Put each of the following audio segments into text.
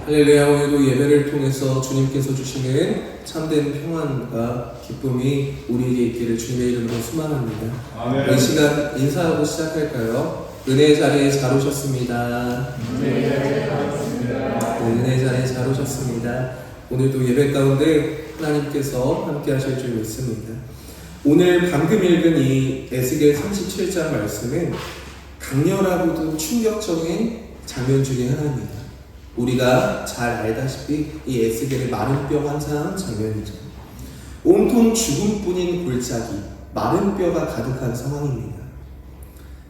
할렐루야. 오늘도 예배를 통해서 주님께서 주시는 참된 평안과 기쁨이 우리에게 있기를 주님의 이름으로 소망합니다. 아멘. 이 시간 인사하고 시작할까요? 은혜의 자리에 잘 오셨습니다. 은혜의 자리에 잘 오셨습니다. 오늘도 예배 가운데 하나님께서 함께 하실 줄 믿습니다. 오늘 방금 읽은 이 에스겔 37장 말씀은 강렬하고도 충격적인 장면 중에 하나입니다. 우리가 잘 알다시피 이 에스겔의 마른 뼈 환상 장면이죠. 온통 죽음뿐인 골짜기, 마른 뼈가 가득한 상황입니다.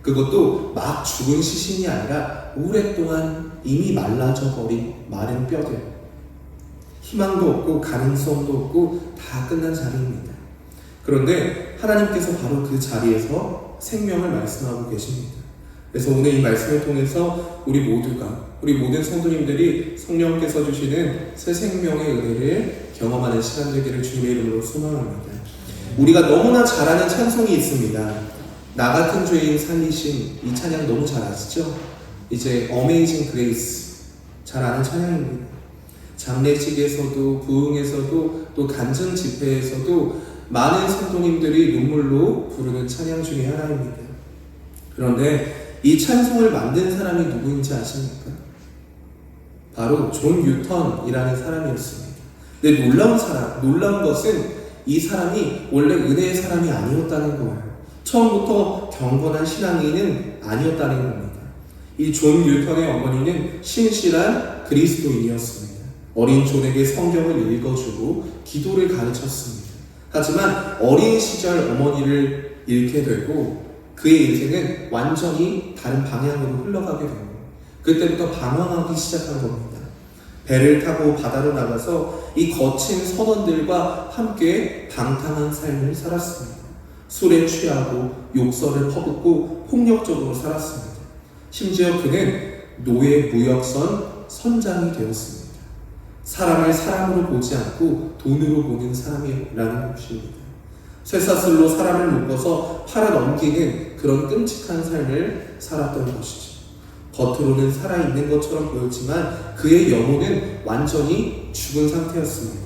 그것도 막 죽은 시신이 아니라 오랫동안 이미 말라져 버린 마른 뼈들. 희망도 없고 가능성도 없고 다 끝난 자리입니다. 그런데 하나님께서 바로 그 자리에서 생명을 말씀하고 계십니다. 그래서 오늘 이 말씀을 통해서 우리 모든 성도님들이 성령께서 주시는 새 생명의 은혜를 경험하는 시간 되기를 주님의 이름으로 소망합니다. 우리가 너무나 잘 아는 찬송이 있습니다. 나 같은 죄인 살리신, 이 찬양 너무 잘 아시죠? 이제 Amazing Grace, 잘 아는 찬양입니다. 장례식에서도 부흥에서도 또 간증 집회에서도 많은 성도님들이 눈물로 부르는 찬양 중에 하나입니다. 그런데 이 찬송을 만든 사람이 누구인지 아십니까? 바로 존 뉴턴이라는 사람이었습니다. 근데 놀라운 것은 이 사람이 원래 은혜의 사람이 아니었다는 거예요. 처음부터 경건한 신앙인은 아니었다는 겁니다. 이 존 뉴턴의 어머니는 신실한 그리스도인이었습니다. 어린 존에게 성경을 읽어주고 기도를 가르쳤습니다. 하지만 어린 시절 어머니를 잃게 되고 그의 인생은 완전히 다른 방향으로 흘러가게 됩니다. 그때부터 방황하기 시작한 겁니다. 배를 타고 바다로 나가서 이 거친 선원들과 함께 방탕한 삶을 살았습니다. 술에 취하고 욕설을 퍼붓고 폭력적으로 살았습니다. 심지어 그는 노예 무역선 선장이 되었습니다. 사람을 사람으로 보지 않고 돈으로 보는 사람이라는 것입니다. 쇠사슬로 사람을 묶어서 팔아 넘기는 그런 끔찍한 삶을 살았던 것이죠. 겉으로는 살아있는 것처럼 보였지만 그의 영혼은 완전히 죽은 상태였습니다.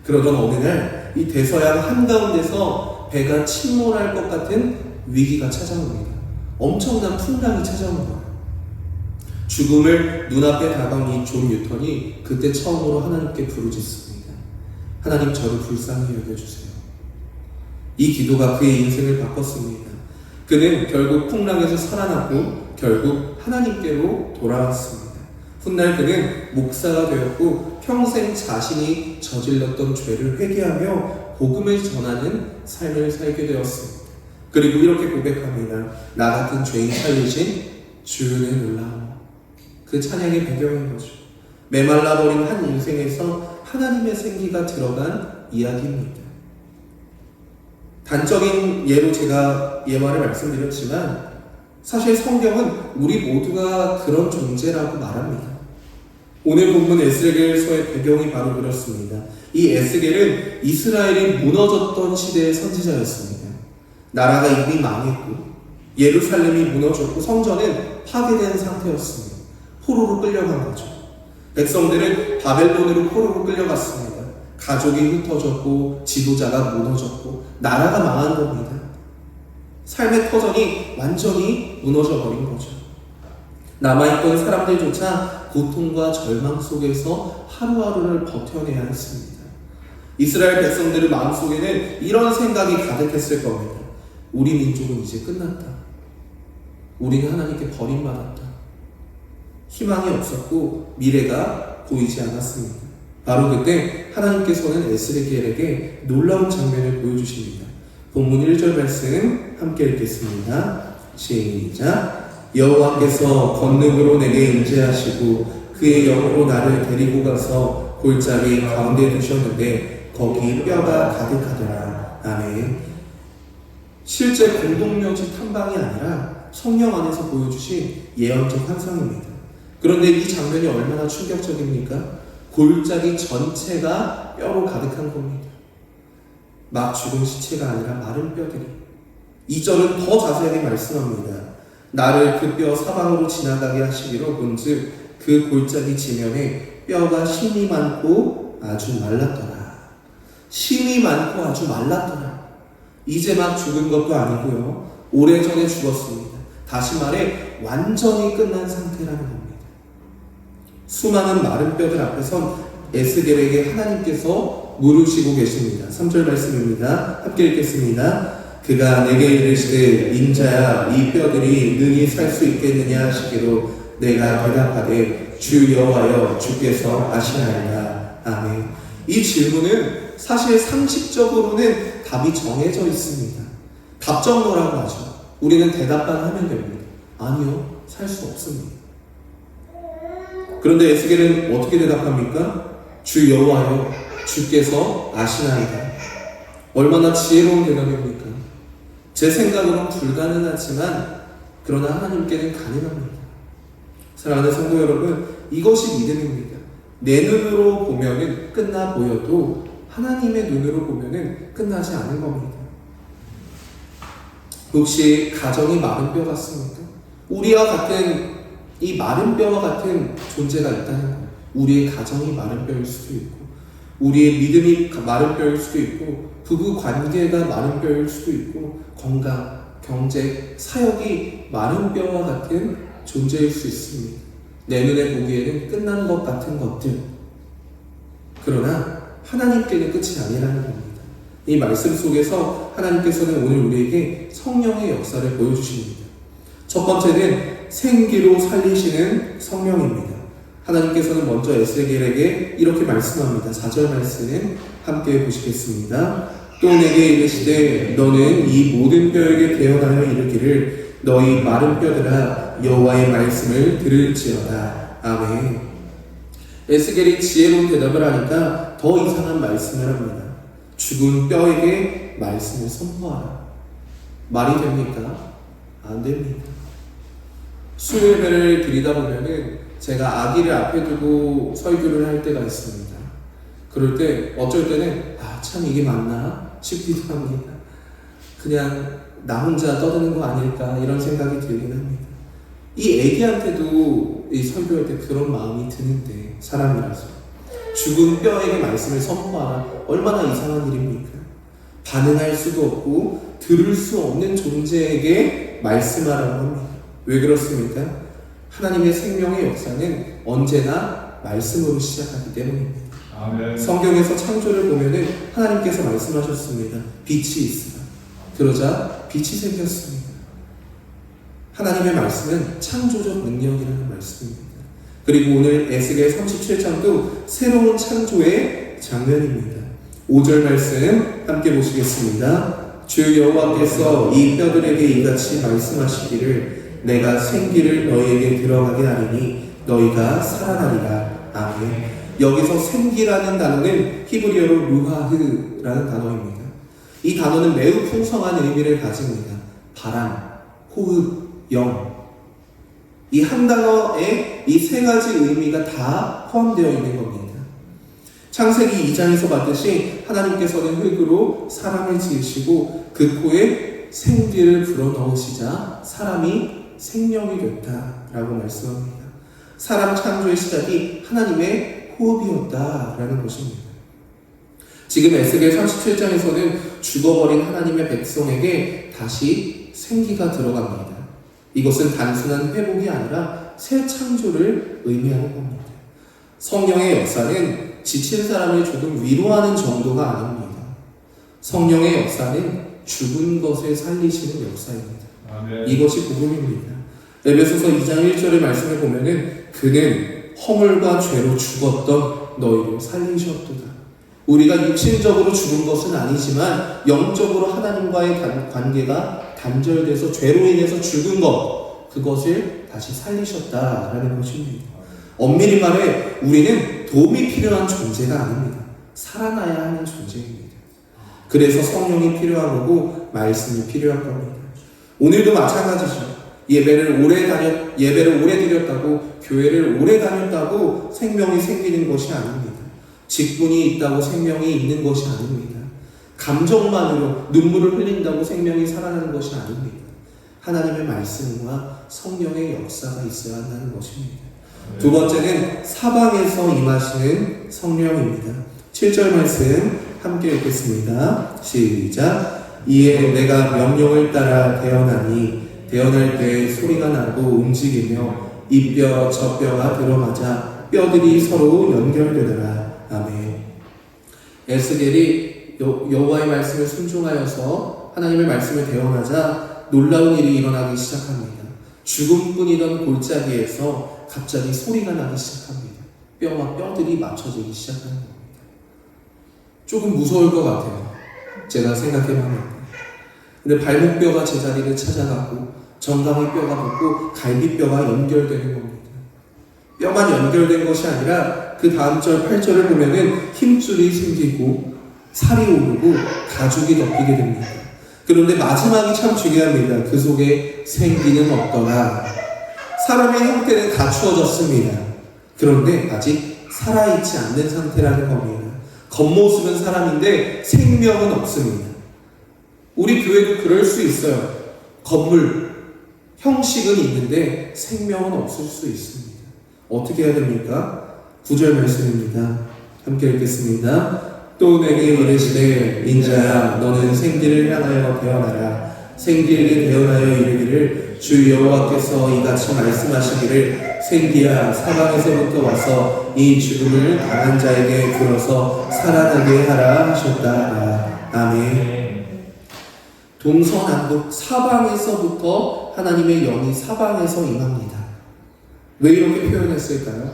그러던 어느 날 이 대서양 한가운데서 배가 침몰할 것 같은 위기가 찾아옵니다. 엄청난 풍랑이 찾아온 거예요. 죽음을 눈앞에 다가온 이 존 뉴턴이 그때 처음으로 하나님께 부르짖습니다. 하나님, 저를 불쌍히 여겨주세요. 이 기도가 그의 인생을 바꿨습니다. 그는 결국 풍랑에서 살아났고 결국 하나님께로 돌아왔습니다. 훗날 그는 목사가 되었고 평생 자신이 저질렀던 죄를 회개하며 복음을 전하는 삶을 살게 되었습니다. 그리고 이렇게 고백합니다. 나 같은 죄인 살리신 주의 놀라움. 그 찬양의 배경인 거죠. 메말라버린 한 인생에서 하나님의 생기가 들어간 이야기입니다. 단적인 예로 제가 예화를 말씀드렸지만 사실 성경은 우리 모두가 그런 존재라고 말합니다. 오늘 본문 에스겔서의 배경이 바로 그렇습니다. 이 에스겔은 이스라엘이 무너졌던 시대의 선지자였습니다. 나라가 이미 망했고 예루살렘이 무너졌고 성전은 파괴된 상태였습니다. 포로로 끌려간 거죠. 백성들은 바벨론으로 포로로 끌려갔습니다. 가족이 흩어졌고 지도자가 무너졌고 나라가 망한 겁니다. 삶의 터전이 완전히 무너져 버린 거죠. 남아있던 사람들조차 고통과 절망 속에서 하루하루를 버텨내야 했습니다. 이스라엘 백성들의 마음속에는 이런 생각이 가득했을 겁니다. 우리 민족은 이제 끝났다. 우리는 하나님께 버림받았다. 희망이 없었고 미래가 보이지 않았습니다. 바로 그때 하나님께서는 에스겔에게 놀라운 장면을 보여주십니다. 본문 1절 말씀 함께 읽겠습니다. 시작. 여호와께서 권능으로 내게 임재하시고 그의 영으로 나를 데리고 가서 골짜기 가운데 두셨는데 거기 뼈가 가득하더라. 아멘. 실제 공동묘지 탐방이 아니라 성령 안에서 보여주신 예언적 환상입니다. 그런데 이 장면이 얼마나 충격적입니까? 골짜기 전체가 뼈로 가득한 겁니다. 막 죽은 시체가 아니라 마른 뼈들이. 2절은 더 자세하게 말씀합니다. 나를 그 뼈 사방으로 지나가게 하시기로 본즉 그 골짜기 지면에 뼈가 심이 많고 아주 말랐더라. 심이 많고 아주 말랐더라. 이제 막 죽은 것도 아니고요. 오래전에 죽었습니다. 다시 말해 완전히 끝난 상태라는 겁니다. 수많은 마른 뼈들 앞에선 에스겔에게 하나님께서 물으시고 계십니다. 3절 말씀입니다. 함께 읽겠습니다. 그가 내게 이르시되 인자야 이 뼈들이 능히 살 수 있겠느냐 하시기로 내가 대답하되 주 여호와여 주께서 아시나이다. 아멘. 이 질문은 사실 상식적으로는 답이 정해져 있습니다. 답정너라고 하죠. 우리는 대답만 하면 됩니다. 아니요, 살 수 없습니다. 그런데 에스겔은 어떻게 대답합니까? 주 여호와여 주께서 아시나이다. 얼마나 지혜로운 대답입니까? 제 생각으로는 불가능하지만 그러나 하나님께는 가능합니다. 사랑하는 성도 여러분, 이것이 믿음입니다. 내 눈으로 보면은 끝나 보여도 하나님의 눈으로 보면은 끝나지 않은 겁니다. 혹시 가정이 마른 뼈 같습니까? 우리와 같은 이 마른 뼈와 같은 존재가 있다는 거예요. 우리의 가정이 마른 뼈일 수도 있고, 우리의 믿음이 마른 뼈일 수도 있고, 부부 관계가 마른 뼈일 수도 있고, 건강, 경제, 사역이 마른 뼈와 같은 존재일 수 있습니다. 내 눈에 보기에는 끝난 것 같은 것들. 그러나 하나님께는 끝이 아니라는 겁니다. 이 말씀 속에서 하나님께서는 오늘 우리에게 성령의 역사를 보여주십니다. 첫 번째는 생기로 살리시는 성령입니다. 하나님께서는 먼저 에스겔에게 이렇게 말씀합니다. 4절 말씀 함께 보시겠습니다. 또 내게 이르시되 너는 이 모든 뼈에게 대언하여 이르기를 너희 마른 뼈들아 여호와의 말씀을 들을지어다. 아멘. 에스겔이 지혜로운 대답을 하니까 더 이상한 말씀을 합니다. 죽은 뼈에게 말씀을 선포하라. 말이 됩니까? 안 됩니다. 수요예배를 드리다 보면은 제가 아기를 앞에 두고 설교를 할 때가 있습니다. 그럴 때 어쩔 때는 참 이게 맞나 싶기도 합니다. 그냥 나 혼자 떠드는 거 아닐까 이런 생각이 들긴 합니다. 이 애기한테도 이 설교할 때 그런 마음이 드는데 사람이라서 죽은 뼈에게 말씀을 선포하라. 얼마나 이상한 일입니까? 반응할 수도 없고 들을 수 없는 존재에게 말씀하라고 합니다. 왜 그렇습니까? 하나님의 생명의 역사는 언제나 말씀으로 시작하기 때문입니다. 아멘. 성경에서 창조를 보면은 하나님께서 말씀하셨습니다. 빛이 있으라. 그러자 빛이 생겼습니다. 하나님의 말씀은 창조적 능력이라는 말씀입니다. 그리고 오늘 에스겔 37장도 새로운 창조의 장면입니다. 5절 말씀 함께 보시겠습니다. 주 여호와께서 이 뼈들에게 이같이 말씀하시기를 내가 생기를 너희에게 들어가게 하리니 너희가 살아나리라. 아멘. 여기서 생기라는 단어는 히브리어로 루하흐라는 단어입니다. 이 단어는 매우 풍성한 의미를 가집니다. 바람, 호흡, 영. 이 한 단어에 이 세 가지 의미가 다 포함되어 있는 겁니다. 창세기 2장에서 봤듯이 하나님께서는 흙으로 사람을 지으시고 그 코에 생기를 불어넣으시자 사람이 생명이 됐다라고 말씀합니다. 사람 창조의 시작이 하나님의 호흡이었다라는 것입니다. 지금 에스겔 37장에서는 죽어버린 하나님의 백성에게 다시 생기가 들어갑니다. 이것은 단순한 회복이 아니라 새 창조를 의미하는 겁니다. 성령의 역사는 지친 사람을 조금 위로하는 정도가 아닙니다. 성령의 역사는 죽은 것을 살리시는 역사입니다. 아멘. 이것이 복음입니다. 에베소서 2장 1절의 말씀을 보면은 그는 허물과 죄로 죽었던 너희를 살리셨도다. 우리가 육신적으로 죽은 것은 아니지만 영적으로 하나님과의 관계가 단절돼서 죄로 인해서 죽은 것, 그것을 다시 살리셨다라는 것입니다. 엄밀히 말해 우리는 도움이 필요한 존재가 아닙니다. 살아나야 하는 존재입니다. 그래서 성령이 필요한 거고 말씀이 필요한 겁니다. 오늘도 마찬가지죠. 예배를 오래 드렸다고, 교회를 오래 다녔다고 생명이 생기는 것이 아닙니다. 직분이 있다고 생명이 있는 것이 아닙니다. 감정만으로 눈물을 흘린다고 생명이 살아나는 것이 아닙니다. 하나님의 말씀과 성령의 역사가 있어야 한다는 것입니다. 두 번째는 사방에서 임하시는 성령입니다. 7절 말씀 함께 읽겠습니다. 시작. 이에 내가 명령을 따라 대언하니 대언할 때 소리가 나고 움직이며 이 뼈 저 뼈가 들어맞아 뼈들이 서로 연결되더라. 아멘. 에스겔이 여호와의 말씀을 순종하여서 하나님의 말씀을 대언하자 놀라운 일이 일어나기 시작합니다. 죽음뿐이던 골짜기에서 갑자기 소리가 나기 시작합니다. 뼈와 뼈들이 맞춰지기 시작하는 겁니다. 조금 무서울 것 같아요. 제가 생각해보면. 근데 발목뼈가 제자리를 찾아가고 정강이 뼈가 붙고 갈비뼈가 연결되는 겁니다. 뼈만 연결된 것이 아니라 그 다음 절 8절을 보면은 힘줄이 생기고 살이 오르고 가죽이 덮이게 됩니다. 그런데 마지막이 참 중요합니다. 그 속에 생기는 없더라. 사람의 형태는 갖추어졌습니다. 그런데 아직 살아있지 않는 상태라는 겁니다. 겉모습은 사람인데 생명은 없습니다. 우리 교회도 그럴 수 있어요. 건물, 형식은 있는데 생명은 없을 수 있습니다. 어떻게 해야 됩니까? 9절 말씀입니다. 함께 읽겠습니다. 또 내게 이르시되 인자야 너는 생기를 향하여 대언하라. 생기를 대언하여 이르기를 주 여호와께서 이같이 말씀하시기를 생기야 사방에서부터 와서 이 죽음을 당한 자에게 들어서 살아나게 하라 하셨다. 아멘. 동서남북 사방에서부터 하나님의 영이 사방에서 임합니다. 왜 이렇게 표현했을까요?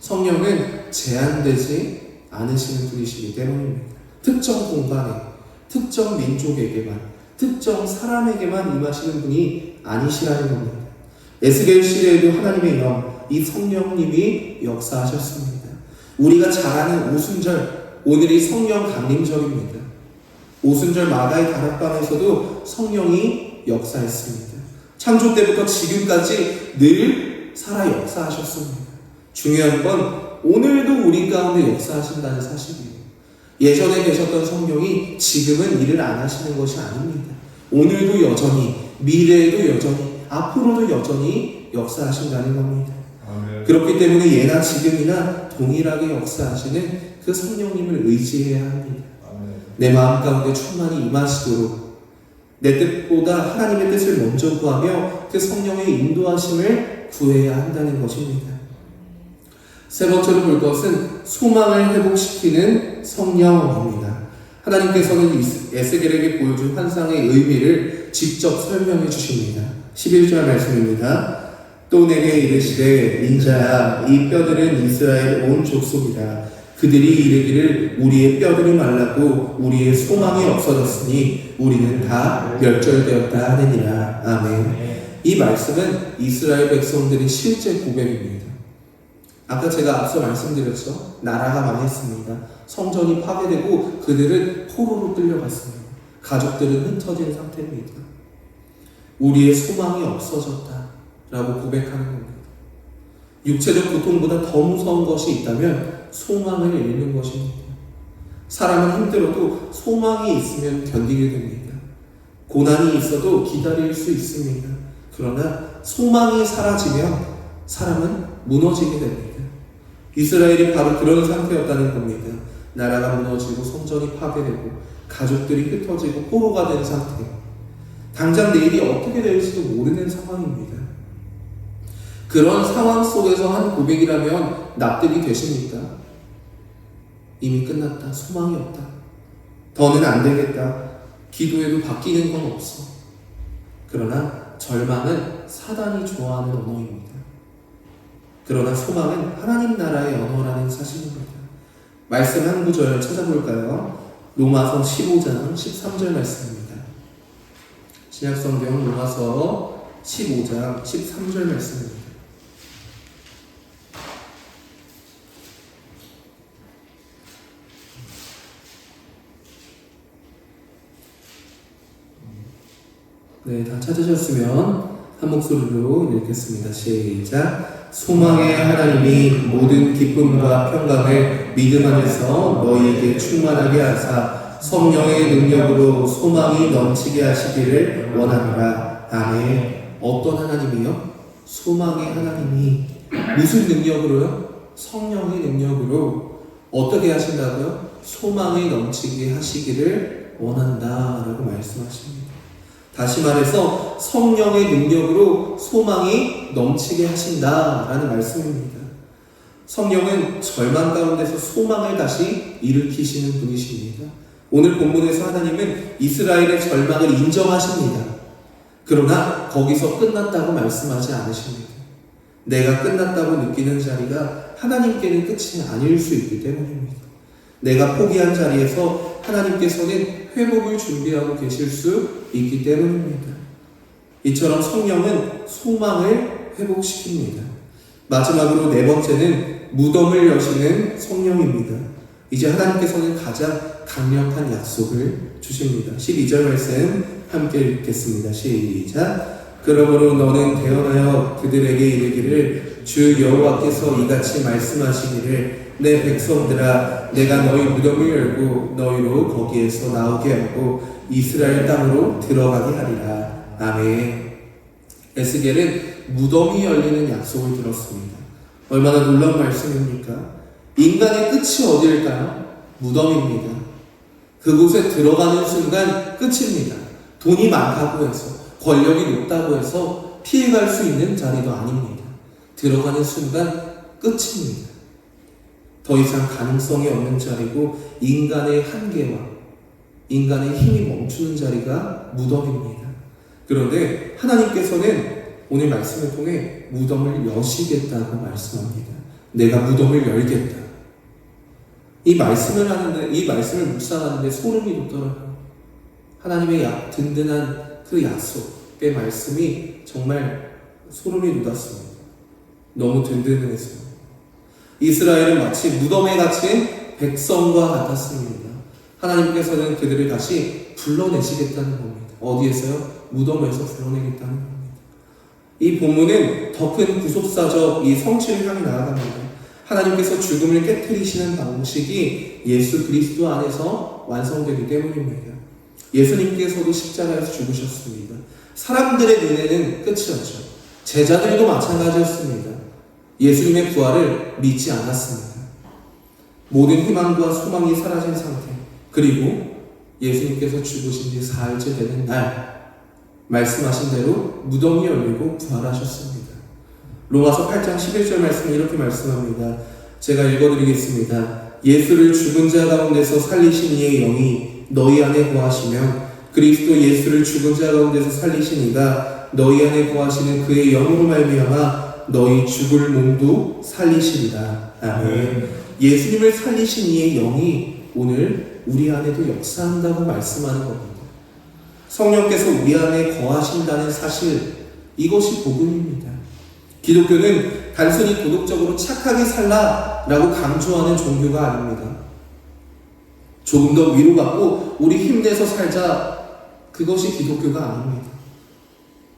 성령은 제한되지 않으시는 분이시기 때문입니다. 특정 공간에, 특정 민족에게만, 특정 사람에게만 임하시는 분이 아니시라는 겁니다. 에스겔 시대에도 하나님의 영, 이 성령님이 역사하셨습니다. 우리가 잘 아는 오순절, 오늘이 성령 강림절입니다. 오순절 마가의 다락방에서도 성령이 역사했습니다. 창조 때부터 지금까지 늘 살아 역사하셨습니다. 중요한 건 오늘도 우리 가운데 역사하신다는 사실이에요. 예전에 계셨던 성령이 지금은 일을 안 하시는 것이 아닙니다. 오늘도 여전히, 미래에도 여전히, 앞으로도 여전히 역사하신다는 겁니다. 아멘. 그렇기 때문에 예나 지금이나 동일하게 역사하시는 그 성령님을 의지해야 합니다. 아멘. 내 마음 가운데 충만히 임하시도록 내 뜻보다 하나님의 뜻을 먼저 구하며 그 성령의 인도하심을 구해야 한다는 것입니다. 세 번째로 볼 것은 소망을 회복시키는 성령입니다. 하나님께서는 에스겔에게 보여준 환상의 의미를 직접 설명해 주십니다. 11절 말씀입니다. 또 내게 이르시되 인자야 이 뼈들은 이스라엘 온 족속이다. 그들이 이르기를 우리의 뼈들이 말랐고 우리의 소망이 없어졌으니 우리는 다 멸절되었다 하느니라. 아멘. 이 말씀은 이스라엘 백성들의 실제 고백입니다. 아까 제가 앞서 말씀드렸죠. 나라가 망했습니다. 성전이 파괴되고 그들은 포로로 끌려갔습니다. 가족들은 흩어진 상태입니다. 우리의 소망이 없어졌다 라고 고백하는 겁니다. 육체적 고통보다 더 무서운 것이 있다면 소망을 잃는 것입니다. 사람은 힘들어도 소망이 있으면 견디게 됩니다. 고난이 있어도 기다릴 수 있습니다. 그러나 소망이 사라지면 사람은 무너지게 됩니다. 이스라엘이 바로 그런 상태였다는 겁니다. 나라가 무너지고 성전이 파괴되고 가족들이 흩어지고 포로가 된 상태. 당장 내일이 어떻게 될지도 모르는 상황입니다. 그런 상황 속에서 한 고백이라면 납득이 되십니까? 이미 끝났다. 소망이 없다. 더는 안 되겠다. 기도해도 바뀌는 건 없어. 그러나 절망은 사단이 좋아하는 언어입니다. 그러나 소망은 하나님 나라의 언어라는 사실입니다. 말씀 한 구절 찾아볼까요? 로마서 15장 13절 말씀입니다. 신약성경 로마서 15장 13절 말씀입니다. 네, 다 찾으셨으면 한 목소리로 읽겠습니다. 시작. 소망의 하나님이 모든 기쁨과 평강을 믿음 안에서 너희에게 충만하게 하사 성령의 능력으로 소망이 넘치게 하시기를 원합니다. 아멘. 어떤 하나님이요? 소망의 하나님이 무슨 능력으로요? 성령의 능력으로 어떻게 하신다고요? 소망이 넘치게 하시기를 원한다라고 말씀하십니다. 다시 말해서 성령의 능력으로 소망이 넘치게 하신다라는 말씀입니다. 성령은 절망 가운데서 소망을 다시 일으키시는 분이십니다. 오늘 본문에서 하나님은 이스라엘의 절망을 인정하십니다. 그러나 거기서 끝났다고 말씀하지 않으십니다. 내가 끝났다고 느끼는 자리가 하나님께는 끝이 아닐 수 있기 때문입니다. 내가 포기한 자리에서 하나님께서는 회복을 준비하고 계실 수 있기 때문입니다. 이처럼 성령은 소망을 회복시킵니다. 마지막으로 네 번째는 무덤을 여시는 성령입니다. 이제 하나님께서는 가장 강력한 약속을 주십니다. 12절 말씀 함께 읽겠습니다. 시작. 그러므로 너는 대언하여 그들에게 이르기를 주 여호와께서 이같이 말씀하시기를 내 백성들아 내가 너희 무덤을 열고 너희로 거기에서 나오게 하고 이스라엘 땅으로 들어가게 하리라. 아멘. 에스겔은 무덤이 열리는 약속을 들었습니다. 얼마나 놀라운 말씀입니까? 인간의 끝이 어디일까요? 무덤입니다. 그곳에 들어가는 순간 끝입니다. 돈이 많다고 해서, 권력이 높다고 해서 피해갈 수 있는 자리도 아닙니다. 들어가는 순간 끝입니다. 더 이상 가능성이 없는 자리고 인간의 한계와 인간의 힘이 멈추는 자리가 무덤입니다. 그런데 하나님께서는 오늘 말씀을 통해 무덤을 여시겠다고 말씀합니다. 내가 무덤을 열겠다. 이 말씀을 묵상하는데 소름이 돋더라고요. 하나님의 든든한 그 약속의 말씀이 정말 소름이 돋았습니다. 너무 든든해서요. 이스라엘은 마치 무덤에 갇힌 백성과 같았습니다. 하나님께서는 그들을 다시 불러내시겠다는 겁니다. 어디에서요? 무덤에서 불러내겠다는 겁니다. 이 본문은 더 큰 구속사적 이 성취를 향해 나아갑니다. 하나님께서 죽음을 깨트리시는 방식이 예수 그리스도 안에서 완성되기 때문입니다. 예수님께서도 십자가에서 죽으셨습니다. 사람들의 눈에는 끝이었죠. 제자들도 마찬가지였습니다. 예수님의 부활을 믿지 않았습니다. 모든 희망과 소망이 사라진 상태, 그리고 예수님께서 죽으신 지 사흘째 되는 날 말씀하신 대로 무덤이 열리고 부활하셨습니다. 로마서 8장 11절 말씀은 이렇게 말씀합니다. 제가 읽어드리겠습니다. 예수를 죽은 자 가운데서 살리신 이의 영이 너희 안에 거하시면 그리스도 예수를 죽은 자 가운데서 살리신 이가 너희 안에 거하시는 그의 영으로 말미암아 너희 죽을 몸도 살리시리라. 아멘. 예수님을 살리신 이의 영이 오늘 우리 안에도 역사한다고 말씀하는 겁니다. 성령께서 우리 안에 거하신다는 사실, 이것이 복음입니다. 기독교는 단순히 도덕적으로 착하게 살라라고 강조하는 종교가 아닙니다. 조금 더 위로받고 우리 힘내서 살자, 그것이 기독교가 아닙니다.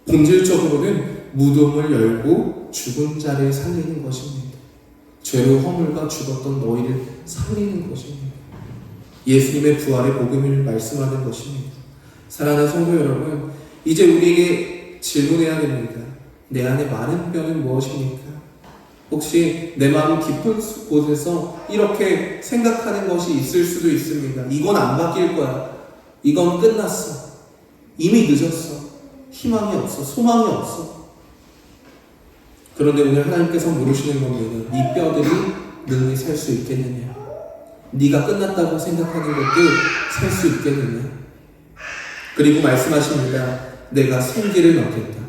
본질적으로는 무덤을 열고 죽은 자를 살리는 것입니다. 죄로 허물과 죽었던 너희를 살리는 것입니다. 예수님의 부활의 복음을 말씀하는 것입니다. 사랑하는 성도 여러분, 이제 우리에게 질문해야 됩니다. 내 안에 마른 뼈는 무엇입니까? 혹시 내 마음 깊은 곳에서 이렇게 생각하는 것이 있을 수도 있습니다. 이건 안 바뀔 거야. 이건 끝났어. 이미 늦었어. 희망이 없어. 소망이 없어. 그런데 오늘 하나님께서 물으시는 겁니다. 이 뼈들이 능히 살 수 있겠느냐? 네가 끝났다고 생각하는 것도 살 수 있겠느냐? 그리고 말씀하십니다. 내가 생기를 얻겠다.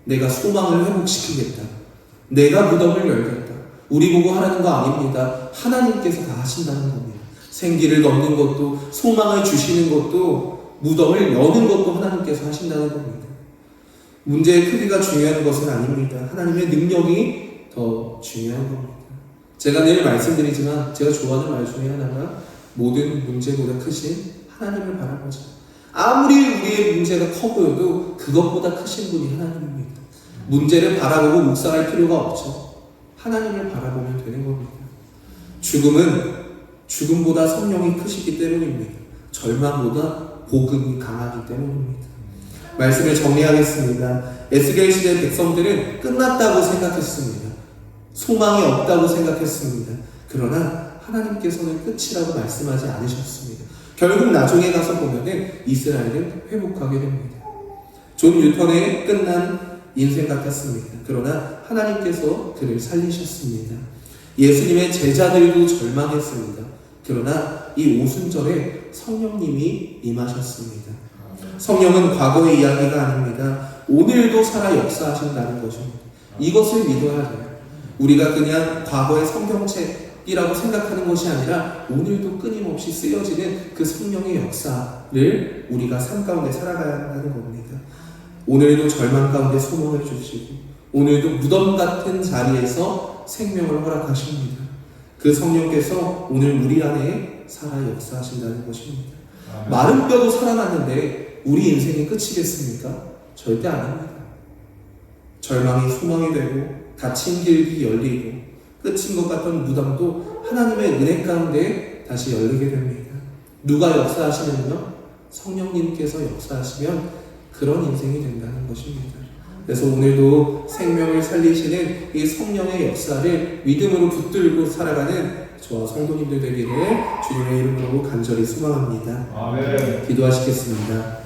내가 소망을 회복시키겠다. 내가 무덤을 열겠다. 우리 보고 하라는 거 아닙니다. 하나님께서 다 하신다는 겁니다. 생기를 넣는 것도, 소망을 주시는 것도, 무덤을 여는 것도 하나님께서 하신다는 겁니다. 문제의 크기가 중요한 것은 아닙니다. 하나님의 능력이 더 중요한 겁니다. 제가 늘 말씀드리지만 제가 좋아하는 말 중에 하나가 모든 문제보다 크신 하나님을 바라보자. 아무리 우리의 문제가 커 보여도 그것보다 크신 분이 하나님입니다. 문제를 바라보고 묵상할 필요가 없죠. 하나님을 바라보면 되는 겁니다. 죽음은 죽음보다 성령이 크시기 때문입니다. 절망보다 복음이 강하기 때문입니다. 말씀을 정리하겠습니다. 에스겔 시대 백성들은 끝났다고 생각했습니다. 소망이 없다고 생각했습니다. 그러나 하나님께서는 끝이라고 말씀하지 않으셨습니다. 결국 나중에 가서 보면은 이스라엘은 회복하게 됩니다. 존 뉴턴의 끝난 인생 같았습니다. 그러나 하나님께서 그를 살리셨습니다. 예수님의 제자들도 절망했습니다. 그러나 이 오순절에 성령님이 임하셨습니다. 성령은 과거의 이야기가 아닙니다. 오늘도 살아 역사하신다는 것입니다. 이것을 믿어야 돼요. 우리가 그냥 과거의 성경책이라고 생각하는 것이 아니라 오늘도 끊임없이 쓰여지는 그 성령의 역사를 우리가 삶 가운데 살아가야 하는 겁니다. 오늘도 절망 가운데 소망을 주시고 오늘도 무덤 같은 자리에서 생명을 허락하십니다. 그 성령께서 오늘 우리 안에 살아 역사하신다는 것입니다. 마른 뼈도 살아났는데 우리 인생이 끝이겠습니까? 절대 아닙니다. 절망이 소망이 되고 닫힌 길이 열리고 끝인 것 같던 무덤도 하나님의 은혜 가운데 다시 열리게 됩니다. 누가 역사하시면요? 성령님께서 역사하시면 그런 인생이 된다는 것입니다. 그래서 오늘도 생명을 살리시는 이 성령의 역사를 믿음으로 붙들고 살아가는 저와 성도님들 되기를 주님의 이름으로 간절히 소망합니다. 아멘. 기도하시겠습니다.